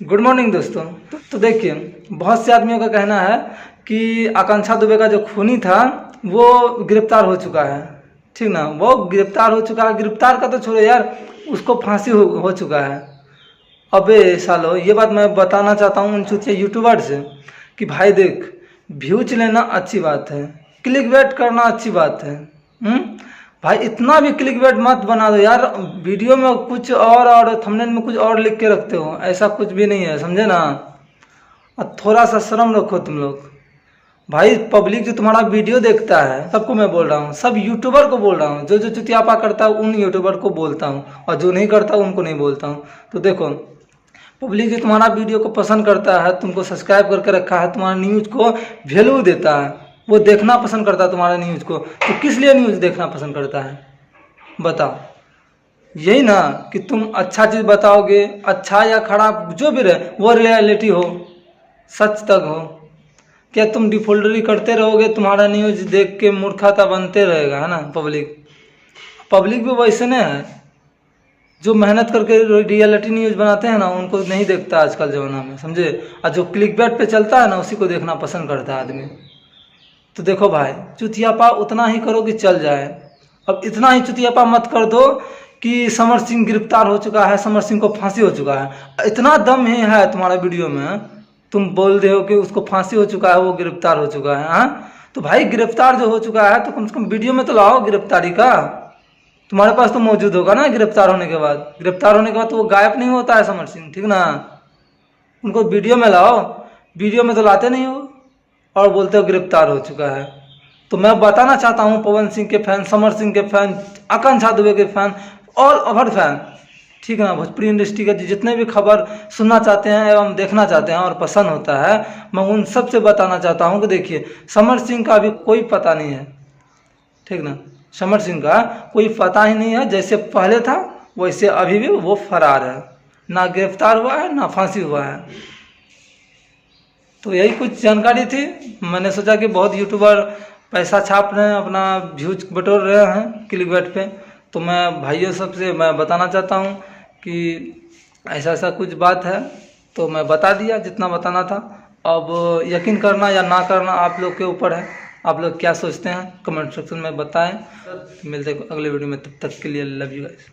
Good morning दोस्तों। तो देखिए, बहुत से आदमियों का कहना है कि आकांक्षा दुबे का जो खूनी था वो गिरफ्तार हो चुका है। ठीक ना, वो गिरफ्तार हो चुका है। गिरफ्तार का तो छोड़ो यार, उसको फांसी हो चुका है। अबे सालो, ये बात मैं बताना चाहता हूँ उन चुतिया यूट्यूबर से कि भाई देख, व्यूज लेना अच्छी बात है, क्लिक बैट करना अच्छी बात है। भाई इतना भी क्लिक बैट मत बना दो यार। वीडियो में कुछ और थंबनेल में कुछ और लिख के रखते हो, ऐसा कुछ भी नहीं है, समझे ना। और थोड़ा सा शर्म रखो तुम लोग। भाई पब्लिक जो तुम्हारा वीडियो देखता है, सबको मैं बोल रहा हूँ, सब यूट्यूबर को बोल रहा हूँ। जो जो चुतियापा करता है उन यूट्यूबर को बोलता हूँ, और जो नहीं करता उनको नहीं बोलता हूँ। तो देखो, पब्लिक जो तुम्हारा वीडियो को पसंद करता है, तुमको सब्सक्राइब करके रखा है, तुम्हारा न्यूज़ को वैल्यू देता है, वो देखना पसंद करता है तुम्हारा न्यूज़ को। तो किस लिए न्यूज़ देखना पसंद करता है बताओ? यही ना कि तुम अच्छा चीज़ बताओगे, अच्छा या खराब जो भी रहे, वो रियलिटी हो, सच तक हो। क्या तुम डिफोल्टरी करते रहोगे, तुम्हारा न्यूज़ देख के मूर्खता बनते रहेगा, है ना। पब्लिक भी वैसे नहीं है। जो मेहनत करके रियलिटी न्यूज़ बनाते हैं ना, उनको नहीं देखता आजकल ज़माना में, समझे। और जो क्लिक बैट पे चलता है ना, उसी को देखना पसंद करता है आदमी। तो देखो भाई, चुतियापा उतना ही करो कि चल जाए। अब इतना ही चुतियापा मत कर दो कि समर सिंह गिरफ्तार हो चुका है, समर सिंह को फांसी हो चुका है। इतना दम ही है तुम्हारा वीडियो में, तुम बोल रहे हो कि उसको फांसी हो चुका है, वो गिरफ्तार हो चुका है। हाँ, तो भाई गिरफ्तार जो हो चुका है तो कम से कम वीडियो में तो लाओ गिरफ्तारी का। तुम्हारे पास तो मौजूद होगा ना गिरफ्तार होने के बाद। गिरफ्तार होने के बाद तो वो गायब नहीं होता है समर सिंह, ठीक ना। उनको वीडियो में लाओ, वीडियो में तो लाते नहीं हो और बोलते हो गिरफ्तार हो चुका है। तो मैं बताना चाहता हूँ पवन सिंह के फैन, समर सिंह के फैन, आकांक्षा दुबे के फैन, ऑल ओवर फैन, ठीक है ना, भोजपुरी इंडस्ट्री का जितने भी खबर सुनना चाहते हैं एवं देखना चाहते हैं और पसंद होता है, मैं उन सब से बताना चाहता हूँ कि देखिए, समर सिंह का अभी कोई पता नहीं है, ठीक ना। समर सिंह का कोई पता ही नहीं है। जैसे पहले था वैसे अभी भी वो फरार है, ना गिरफ्तार हुआ है ना फांसी हुआ है। तो यही कुछ जानकारी थी। मैंने सोचा कि बहुत यूट्यूबर पैसा छाप रहे हैं, अपना व्यूज बटोर रहे हैं क्लिक बैट पे, तो मैं भाइयों सबसे मैं बताना चाहता हूँ कि ऐसा ऐसा कुछ बात है। तो मैं बता दिया जितना बताना था। अब यकीन करना या ना करना आप लोग के ऊपर है। आप लोग क्या सोचते हैं कमेंट सेक्शन में बताएं। मिलते हैं अगले वीडियो में, तब तक के लिए लव यू गाइस।